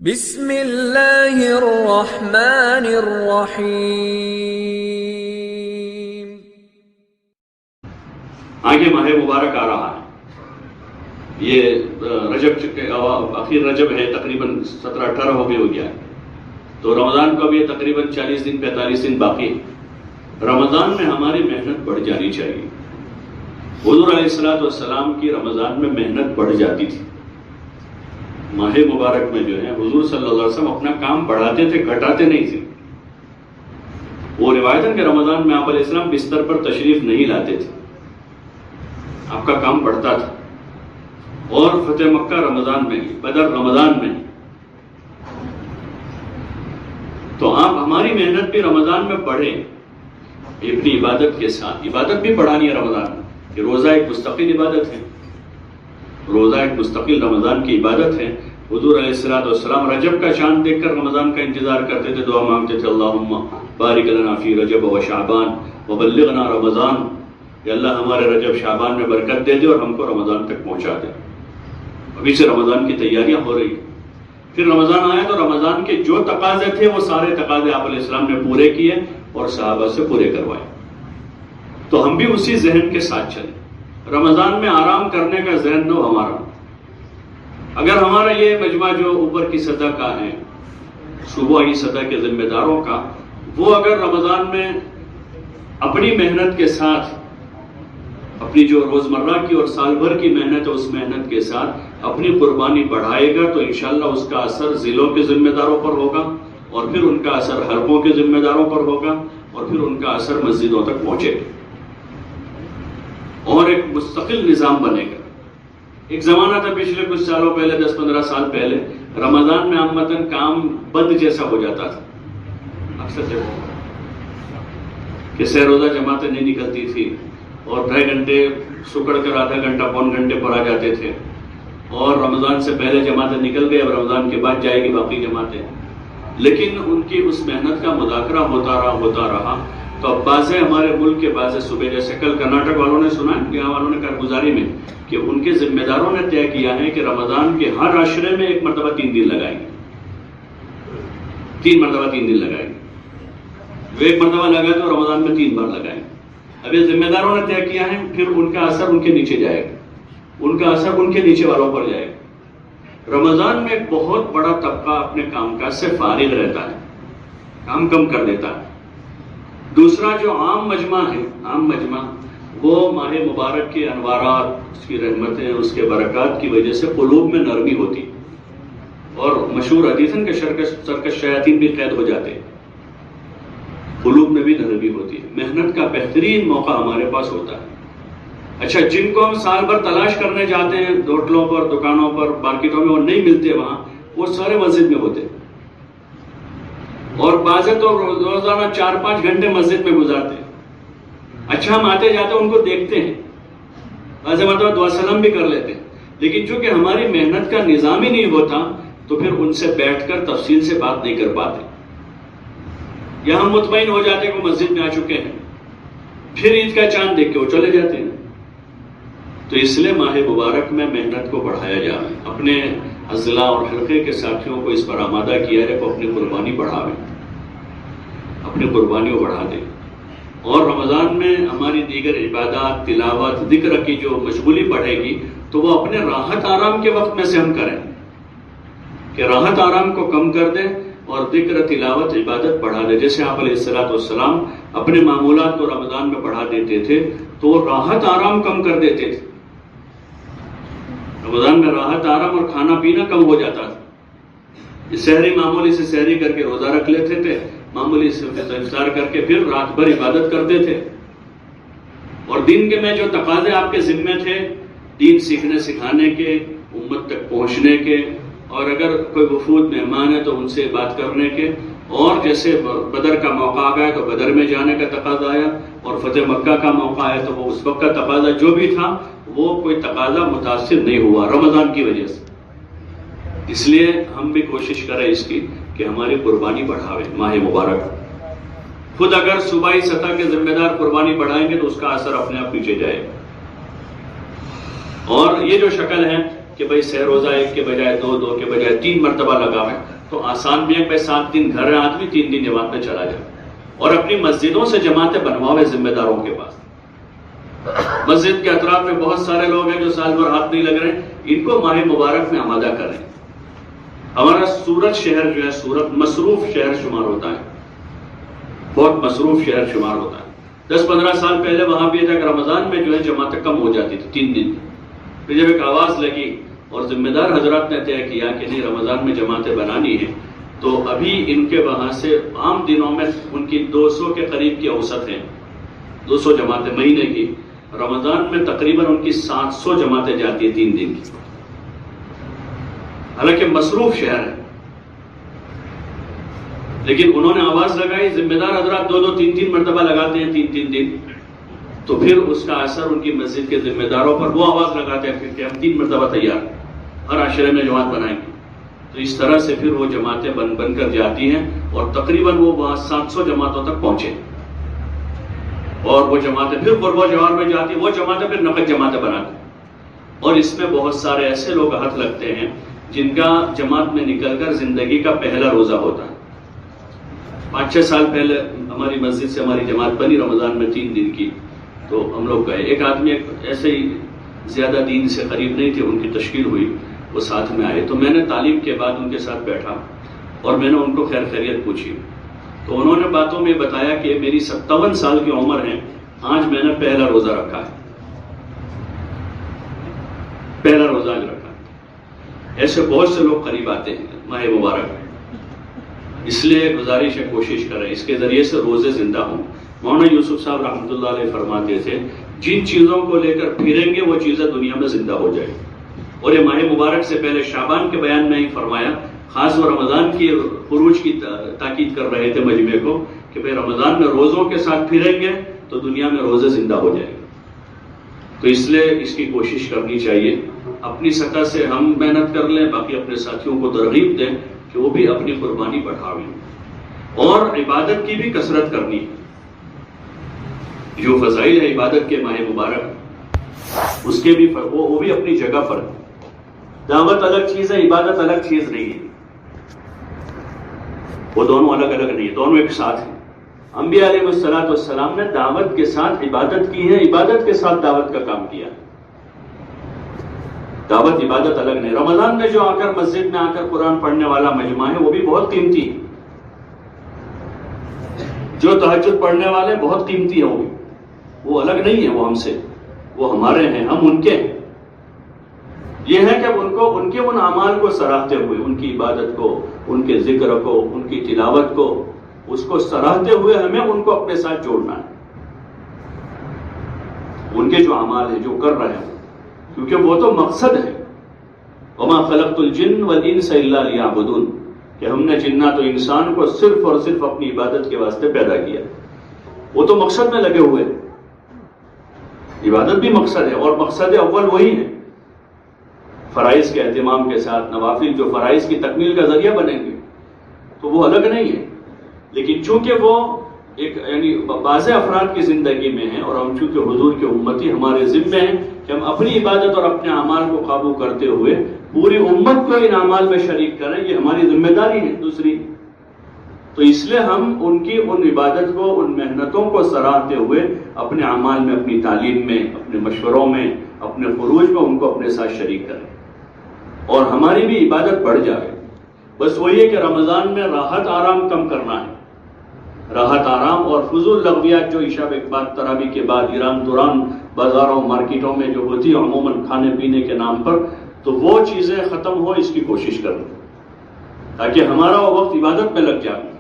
بسم اللہ الرحمن الرحیم۔ آگے ماہ مبارک آ رہا ہے، یہ رجب آخر رجب ہے، تقریباً 17-18 ہو گیا ہے، تو رمضان کو بھی تقریباً 40 دن 45 دن باقی ہے۔ رمضان میں ہماری محنت بڑھ جانی چاہیے۔ حضور علیہ السلام کی رمضان میں محنت بڑھ جاتی تھی۔ ماہ مبارک میں جو ہے حضور صلی اللہ علیہ وسلم اپنا کام بڑھاتے تھے، گھٹاتے نہیں تھے۔ وہ روایت ہے کہ رمضان میں آپ علیہ السلام بستر پر تشریف نہیں لاتے تھے، آپ کا کام بڑھتا تھا۔ اور فتح مکہ رمضان میں، بدر رمضان میں، تو آپ ہماری محنت بھی رمضان میں بڑھے اپنی عبادت کے ساتھ۔ عبادت بھی بڑھانی ہے رمضان میں، کہ روزہ ایک مستقل عبادت ہے، روزہ ایک مستقل رمضان کی عبادت ہے۔ حضور علیہ السلام رجب کا چاند دیکھ کر رمضان کا انتظار کرتے تھے، دعا مانگتے تھے، اللہم بارک لنا فی رجب و شعبان وبلغنا رمضان، کہ اللہ ہمارے رجب شعبان میں برکت دے دے اور ہم کو رمضان تک پہنچا دے۔ ابھی سے رمضان کی تیاریاں ہو رہی ہیں۔ پھر رمضان آیا تو رمضان کے جو تقاضے تھے وہ سارے تقاضے آپ علیہ السلام نے پورے کیے اور صحابہ سے پورے کروائے۔ تو ہم بھی اسی ذہن کے ساتھ چلیں، رمضان میں آرام کرنے کا ذہن نہ ہو ہمارا۔ اگر ہمارا یہ مجمع جو اوپر کی سطح کا ہے، صوبائی سطح کے ذمہ داروں کا، وہ اگر رمضان میں اپنی محنت کے ساتھ، اپنی جو روزمرہ کی اور سال بھر کی محنت ہے اس محنت کے ساتھ اپنی قربانی بڑھائے گا، تو انشاءاللہ اس کا اثر ضلعوں کے ذمہ داروں پر ہوگا، اور پھر ان کا اثر حلقوں کے ذمہ داروں پر ہوگا، اور پھر ان کا اثر مسجدوں تک پہنچے گا، اور ایک مستقل نظام بنے گا۔ ایک زمانہ تھا پچھلے کچھ سالوں پہلے، 10-15 سال پہلے، رمضان میں عامتاً کام بند جیسا ہو جاتا تھا۔ اکثر جگہ کہ سہ روزہ جماعتیں نہیں نکلتی تھی، اور 2.5 گھنٹے سکڑ کر آدھا گھنٹہ 1.25 گھنٹے پر آ جاتے تھے، اور رمضان سے پہلے جماعتیں نکل گئے، اب رمضان کے بعد جائے گی باقی جماعتیں۔ لیکن ان کی اس محنت کا مذاکرہ ہوتا رہا، تو اب بعضے ہمارے ملک کے بعضے صوبے، جیسے کل کرناٹک والوں نے سنا ہے، یہاں والوں نے کارگزاری میں، کہ ان کے ذمہ داروں نے طے کیا ہے کہ رمضان کے ہر عشرے میں 1 مرتبہ 3 دن لگائیں گے، 3 مرتبہ 3 دن لگائیں گے۔ وہ 1 مرتبہ لگائے تو رمضان میں 3 بار لگائیں گے۔ اب یہ ذمہ داروں نے طے کیا ہے، پھر ان کا اثر ان کے نیچے جائے گا، ان کا اثر ان کے نیچے والوں پر جائے گا۔ رمضان میں ایک بہت بڑا طبقہ اپنے کام کاج سے فارغ رہتا ہے، کام کم کر دیتا ہے۔ دوسرا جو عام مجمع ہے، عام مجمع، وہ ماہ مبارک کے انوارات، اس کی رحمتیں، اس کے برکات کی وجہ سے قلوب میں نرمی ہوتی، اور مشہور حدیث ہے کہ سرکش شیاطین بھی قید ہو جاتے ہیں، قلوب میں بھی نرمی ہوتی ہے۔ محنت کا بہترین موقع ہمارے پاس ہوتا ہے۔ اچھا، جن کو ہم سال بھر تلاش کرنے جاتے ہیں، ہوٹلوں پر، دکانوں پر، مارکیٹوں میں، وہ نہیں ملتے وہاں، وہ سارے مسجد میں ہوتے ہیں، اور بعضے تو روزانہ 4-5 گھنٹے مسجد میں گزارتے ہیں۔ اچھا، ہم آتے جاتے ان کو دیکھتے ہیں، بعضے مرتبہ دعا سلام بھی کر لیتے ہیں، لیکن چونکہ ہماری محنت کا نظام ہی نہیں ہوتا، تو پھر ان سے بیٹھ کر تفصیل سے بات نہیں کر پاتے۔ یا ہم مطمئن ہو جاتے ہیں کہ وہ مسجد میں آ چکے ہیں، پھر عید کا چاند دیکھ کے وہ چلے جاتے ہیں۔ تو اس لیے ماہ مبارک میں محنت کو بڑھایا جائے، اپنے اضلاع اور حلقے کے ساتھیوں کو اس پر آمادہ کیا ہے کہ اپنی قربانی بڑھاویں، اپنی قربانی کو بڑھا دیں۔ اور رمضان میں ہماری دیگر عبادات، تلاوت، ذکر کی جو مشغولی بڑھے گی، تو وہ اپنے راحت آرام کے وقت میں سے ہم کریں، کہ راحت آرام کو کم کر دیں اور ذکر، تلاوت، عبادت بڑھا دیں۔ جیسے آپ علیہ السلام اپنے معمولات کو رمضان میں بڑھا دیتے تھے، تو وہ راحت آرام کم کر دیتے تھے۔ رمضان میں راحت آرام اور کھانا پینا کم ہو جاتا تھا۔ سحری معمولی سے سحری کر کے روزہ رکھ لیتے تھے، معمولی سے افطار کر کے پھر رات بھر عبادت کرتے تھے، اور دین کے میں جو تقاضے آپ کے ذمے تھے، دین سیکھنے سکھانے کے، امت تک پہنچنے کے، اور اگر کوئی وفود مہمان ہے تو ان سے بات کرنے کے، اور جیسے بدر کا موقع آ گیا تو بدر میں جانے کا تقاضا آیا، اور فتح مکہ کا موقع آیا تو وہ اس وقت کا تقاضا جو بھی تھا، وہ کوئی تقاضا متاثر نہیں ہوا رمضان کی وجہ سے۔ اس لیے ہم بھی کوشش کریں اس کی کہ ہماری قربانی بڑھاویں ماہ مبارک۔ خود اگر صوبائی سطح کے ذمہ دار قربانی بڑھائیں گے تو اس کا اثر اپنے آپ پیچھے جائے گا۔ اور یہ جو شکل ہے کہ بھئی سہ روزہ 1 کے بجائے 2 کے بجائے 3 مرتبہ لگاویں، تو آسان بھی ہے کہ 7 دن گھر ہے آدمی 3 دن جماعت میں چلا جائے، اور اپنی مسجدوں سے جماعتیں بنواوے ذمہ داروں کے پاس۔ مسجد کے اطراف میں بہت سارے لوگ ہیں جو سال بھر ہاتھ نہیں لگ رہے، ان کو ماہ مبارک میں آمادہ کریں۔ ہمارا سورت شہر جو ہے، سورت مصروف شہر شمار ہوتا ہے، بہت مصروف شہر شمار ہوتا ہے۔ 10-15 سال پہلے وہاں بھی تھا کہ رمضان میں جو ہے جماعتیں کم ہو جاتی تھی 3 دن، پھر جب ایک آواز لگی اور ذمہ دار حضرات نے طے کیا کہ نہیں رمضان میں جماعتیں بنانی ہیں، تو ابھی ان کے وہاں سے عام دنوں میں ان کی 200 کے قریب کی اوسط ہے، 200 جماعتیں مہینے کی، رمضان میں تقریباً ان کی 700 جماعتیں جاتی ہیں 3 دن کی، حالانکہ مصروف شہر ہے۔ لیکن انہوں نے آواز لگائی، ذمہ دار حضرات 2-3 مرتبہ لگاتے ہیں 3 دن، تو پھر اس کا اثر ان کی مسجد کے ذمہ داروں پر، وہ آواز لگاتے ہیں کہ ہم 3 مرتبہ تیار، ہر عشرے میں جماعت بنائیں گے۔ تو اس طرح سے پھر وہ جماعتیں بن کر جاتی ہیں، اور تقریباً وہ وہاں 700 جماعتوں تک پہنچے، اور وہ جماعتیں پھر قرب و جوار میں جاتی ہیں، وہ جماعتیں پھر نقد جماعتیں بناتی ہیں۔ اور اس میں بہت سارے ایسے لوگ ہاتھ لگتے ہیں جن کا جماعت میں نکل کر زندگی کا پہلا روزہ ہوتا ہے۔ 5-6 سال پہلے ہماری مسجد سے ہماری جماعت بنی رمضان میں 3 دن کی، تو ہم لوگ گئے، ایک آدمی ایسے ہی زیادہ دین سے قریب نہیں تھے، ان کی تشکیل ہوئی، وہ ساتھ میں آئے، تو میں نے تعلیم کے بعد ان کے ساتھ بیٹھا اور میں نے ان کو خیر خیریت پوچھی، تو انہوں نے باتوں میں بتایا کہ میری 57 سال کی عمر ہے، آج میں نے پہلا روزہ رکھا ہے، پہلا روزہ آج رکھا ہے۔ ایسے بہت سے لوگ قریب آتے ہیں ماہ مبارک میں، اس لیے گزارش ہے کوشش کریں اس کے ذریعے سے روزے زندہ ہوں۔ مولانا یوسف صاحب رحمۃ اللہ علیہ فرماتے تھے جن چیزوں کو لے کر پھریں گے وہ چیزیں دنیا میں زندہ ہو جائیں، اور یہ ماہ مبارک سے پہلے شعبان کے بیان میں ہی فرمایا، خاص وہ رمضان کی خروج کی تاکید کر رہے تھے مجمع کو کہ بھئی رمضان میں روزوں کے ساتھ پھریں گے تو دنیا میں روزے زندہ ہو جائیں گے۔ تو اس لیے اس کی کوشش کرنی چاہیے، اپنی سطح سے ہم محنت کر لیں، باقی اپنے ساتھیوں کو ترغیب دیں کہ وہ بھی اپنی قربانی بڑھاویں، اور عبادت کی بھی کثرت کرنی ہے۔ جو فضائل ہے عبادت کے ماہ مبارک، اس کے بھی وہ بھی اپنی جگہ پر ہے۔ دعوت الگ چیز ہے، عبادت الگ چیز نہیں ہے، وہ دونوں الگ الگ نہیں ہے، دونوں ایک ساتھ ہیں۔ انبیاء علیہ السلام نے دعوت کے ساتھ عبادت کی ہے، عبادت کے ساتھ دعوت کا کام کیا، دعوت عبادت الگ نہیں۔ رمضان میں جو آ کر مسجد میں آ کر قرآن پڑھنے والا مجمع ہے وہ بھی بہت قیمتی ہے، جو تہجد پڑھنے والے بہت قیمتی ہیں، وہ الگ نہیں ہے، وہ ہم سے، وہ ہمارے ہیں، ہم ان کے ہیں۔ یہ ہے کہ ان کے ان اعمال کو سراہتے ہوئے، ان کی عبادت کو، ان کے ذکر کو، ان کی تلاوت کو، اس کو سراہتے ہوئے ہمیں ان کو اپنے ساتھ جوڑنا ہے، ان کے جو اعمال ہیں جو کر رہے ہیں، کیونکہ وہ تو مقصد ہے۔ وما خلقت الجن والانس الا لیعبدون، کہ ہم نے جنات و انسان کو صرف اور صرف اپنی عبادت کے واسطے پیدا کیا، وہ تو مقصد میں لگے ہوئے، عبادت بھی مقصد ہے، اور مقصد اول وہی ہے، فرائض کے اہتمام کے ساتھ نوافل جو فرائض کی تکمیل کا ذریعہ بنیں گے تو وہ الگ نہیں ہے، لیکن چونکہ وہ ایک یعنی بعض افراد کی زندگی میں ہیں، اور ہم چونکہ حضور کے امتی ہمارے ذمہ ہیں کہ ہم اپنی عبادت اور اپنے اعمال کو قابو کرتے ہوئے پوری امت کو ان اعمال میں شریک کریں، یہ ہماری ذمہ داری ہے دوسری۔ تو اس لیے ہم ان کی ان عبادت کو، ان محنتوں کو سراہتے ہوئے اپنے اعمال میں، اپنی تعلیم میں، اپنے مشوروں میں، اپنے خروج میں ان کو اپنے ساتھ شریک کریں، اور ہماری بھی عبادت بڑھ جائے۔ بس وہی ہے کہ رمضان میں راحت آرام کم کرنا ہے، راحت آرام اور فضول لغویات جو عشاء کے بعد، تراویح کے بعد ایران دوران بازاروں مارکیٹوں میں جو ہوتی ہے عموماً کھانے پینے کے نام پر، تو وہ چیزیں ختم ہو، اس کی کوشش کریں تاکہ ہمارا وہ وقت عبادت میں لگ جائے۔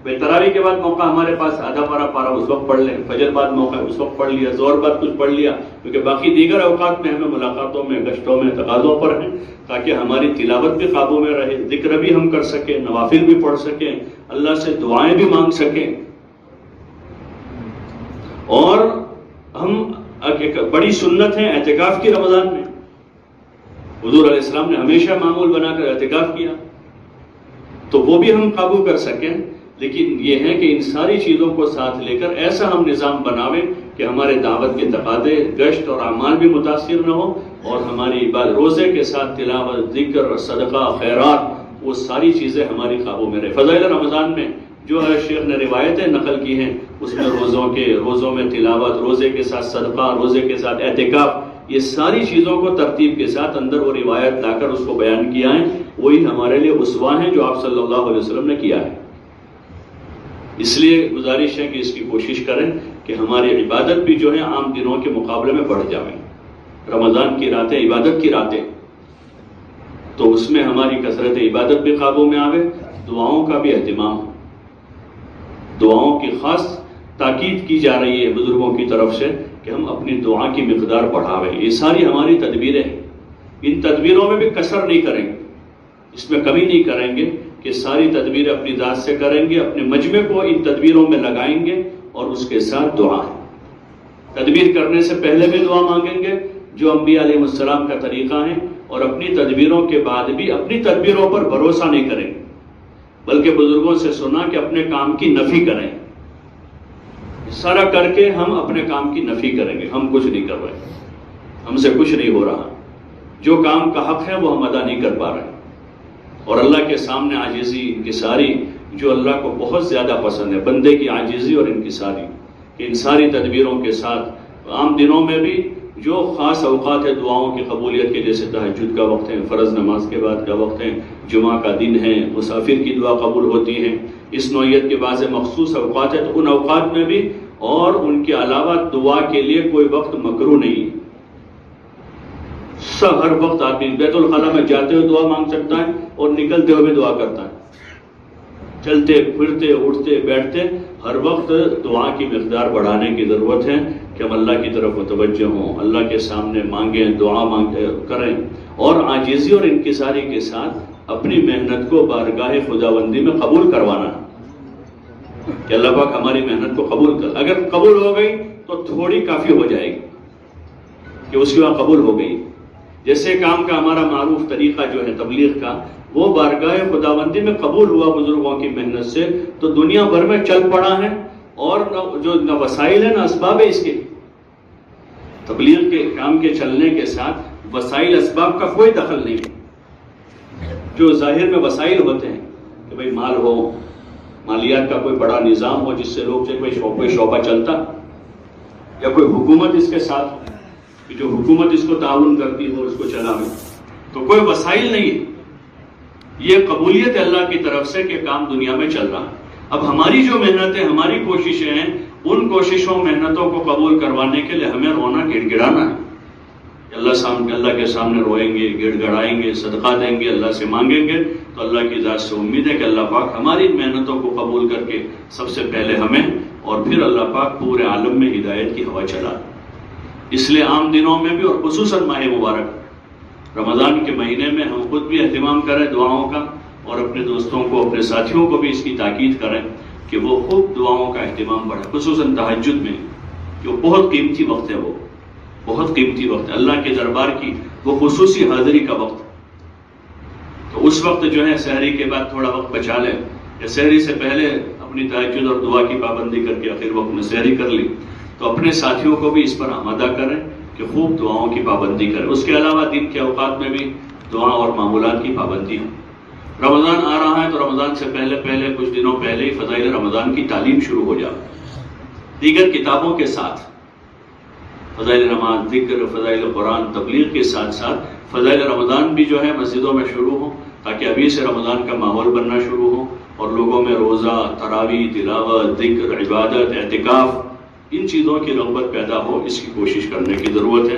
بھائی تراویح کے بعد موقع ہمارے پاس آدھا پارا اس وقت پڑھ لیں، فجر بعد موقع اس وقت پڑھ لیا، ظہر بعد کچھ پڑھ لیا، کیونکہ باقی دیگر اوقات میں ہمیں ملاقاتوں میں، گشتوں میں، تقاضوں پر ہیں، تاکہ ہماری تلاوت بھی قابو میں رہے، ذکر بھی ہم کر سکیں، نوافل بھی پڑھ سکیں، اللہ سے دعائیں بھی مانگ سکیں۔ اور ہم ایک بڑی سنت ہے اعتکاف کی رمضان میں، حضور علیہ السلام نے ہمیشہ معمول بنا کر اعتکاف کیا، تو وہ بھی ہم قابو کر سکیں۔ لیکن یہ ہے کہ ان ساری چیزوں کو ساتھ لے کر ایسا ہم نظام بناویں کہ ہمارے دعوت کے تقاضے، گشت اور اعمال بھی متاثر نہ ہو، اور ہماری روزے کے ساتھ تلاوت، ذکر، صدقہ، خیرات وہ ساری چیزیں ہماری قابو میں رہے. فضائل رمضان میں جو ہے شیخ نے روایتیں نقل کی ہیں اس میں روزوں میں تلاوت، روزے کے ساتھ صدقہ، روزے کے ساتھ اعتکاف، یہ ساری چیزوں کو ترتیب کے ساتھ اندر وہ روایت لا کر اس کو بیان کیا ہے. وہی ہمارے لیے اسوہ ہیں جو آپ صلی اللہ علیہ وسلم نے کیا ہے. اس لیے گزارش ہے کہ اس کی کوشش کریں کہ ہماری عبادت بھی جو ہے عام دنوں کے مقابلے میں بڑھ جائیں. رمضان کی راتیں عبادت کی راتیں، تو اس میں ہماری کثرت عبادت بھی قابو میں آوے، دعاؤں کا بھی اہتمام ہو. دعاؤں کی خاص تاکید کی جا رہی ہے بزرگوں کی طرف سے کہ ہم اپنی دعا کی مقدار بڑھاویں. یہ ساری ہماری تدبیریں ہیں، ان تدبیروں میں بھی کسر نہیں کریں گے، اس میں کمی نہیں کریں گے کہ ساری تدبیریں اپنی ذات سے کریں گے، اپنے مجمع کو ان تدبیروں میں لگائیں گے اور اس کے ساتھ دعا ہے. تدبیر کرنے سے پہلے بھی دعا مانگیں گے جو انبیاء علیہ السلام کا طریقہ ہے، اور اپنی تدبیروں کے بعد بھی اپنی تدبیروں پر بھروسہ نہیں کریں گے، بلکہ بزرگوں سے سنا کہ اپنے کام کی نفی کریں. سارا کر کے ہم اپنے کام کی نفی کریں گے، ہم کچھ نہیں کر رہے، ہم سے کچھ نہیں ہو رہا، جو کام کا حق ہے وہ ہم ادا نہیں کر پا رہے. اور اللہ کے سامنے عاجزی، انکساری جو اللہ کو بہت زیادہ پسند ہے، بندے کی عاجزی اور انکساری، کہ ان ساری تدبیروں کے ساتھ عام دنوں میں بھی جو خاص اوقات ہے دعاؤں کی قبولیت کے، جیسے تہجد کا وقت ہے، فرض نماز کے بعد کا وقت ہے، جمعہ کا دن ہے، مسافر کی دعا قبول ہوتی ہے، اس نوعیت کے بعض مخصوص اوقات ہے، تو ان اوقات میں بھی اور ان کے علاوہ دعا کے لیے کوئی وقت مکروہ نہیں. ہر وقت آدمی بیت الخلا میں جاتے ہوئے دعا مانگ سکتا ہے اور نکلتے ہوئے بھی دعا کرتا ہے. چلتے پھرتے اٹھتے بیٹھتے ہر وقت دعا کی مقدار بڑھانے کی ضرورت ہے کہ ہم اللہ کی طرف متوجہ ہوں، اللہ کے سامنے مانگیں، دعا کریں، اور عاجزی اور انکساری کے ساتھ اپنی محنت کو بارگاہ خداوندی میں قبول کروانا کہ اللہ پاک ہماری محنت کو قبول کر. اگر قبول ہو گئی تو تھوڑی کافی ہو جائے گی کہ اس کی وہاں قبول ہو گئی. جیسے کام کا ہمارا معروف طریقہ جو ہے تبلیغ کا، وہ بارگاہ خداوندی میں قبول ہوا بزرگوں کی محنت سے، تو دنیا بھر میں چل پڑا ہے، اور جو نہ وسائل ہیں نہ اسباب ہے اس کے. تبلیغ کے کام کے چلنے کے ساتھ وسائل اسباب کا کوئی دخل نہیں. جو ظاہر میں وسائل ہوتے ہیں کہ بھئی مال ہو، مالیات کا کوئی بڑا نظام ہو جس سے لوگ کوئی شعبہ چلتا، یا کوئی حکومت اس کے ساتھ کہ جو حکومت اس کو تعاون کرتی ہو، اس کو چلاوے، تو کوئی وسائل نہیں ہے. یہ قبولیت اللہ کی طرف سے کہ کام دنیا میں چل رہا. اب ہماری جو محنتیں، ہماری کوششیں ہیں، ان کوششوں محنتوں کو قبول کروانے کے لیے ہمیں رونا گڑ گڑانا ہے. اللہ کے سامنے روئیں گے، گڑ گڑائیں گے، صدقہ دیں گے، اللہ سے مانگیں گے، تو اللہ کی ذات سے امید ہے کہ اللہ پاک ہماری محنتوں کو قبول کر کے سب سے پہلے ہمیں اور پھر اللہ پاک پورے عالم میں ہدایت کی ہوا چلا. اس لیے عام دنوں میں بھی اور خصوصاً ماہ مبارک رمضان کے مہینے میں ہم خود بھی اہتمام کریں دعاؤں کا، اور اپنے دوستوں کو، اپنے ساتھیوں کو بھی اس کی تاکید کریں کہ وہ خوب دعاؤں کا اہتمام بڑھے، خصوصاً تہجد میں، جو بہت قیمتی وقت ہے، وہ بہت قیمتی وقت ہے، اللہ کے دربار کی وہ خصوصی حاضری کا وقت. تو اس وقت جو ہے سحری کے بعد تھوڑا وقت بچا لیں، یا سحری سے پہلے اپنی تہجد اور دعا کی پابندی کر کے آخر وقت میں سحری کر لی، تو اپنے ساتھیوں کو بھی اس پر آمادہ کریں کہ خوب دعاؤں کی پابندی کریں. اس کے علاوہ دن کے اوقات میں بھی دعا اور معمولات کی پابندی ہو. رمضان آ رہا ہے تو رمضان سے پہلے کچھ دنوں پہلے ہی فضائل رمضان کی تعلیم شروع ہو جائے، دیگر کتابوں کے ساتھ. فضائل رمضان، ذکر، فضائل قرآن، تبلیغ کے ساتھ ساتھ فضائل رمضان بھی جو ہے مسجدوں میں شروع ہوں، تاکہ ابھی سے رمضان کا ماحول بننا شروع ہو اور لوگوں میں روزہ، تراویح، تلاوت، ذکر، عبادت، اعتکاف، ان چیزوں کی رغبت پیدا ہو. اس کی کوشش کرنے کی ضرورت ہے.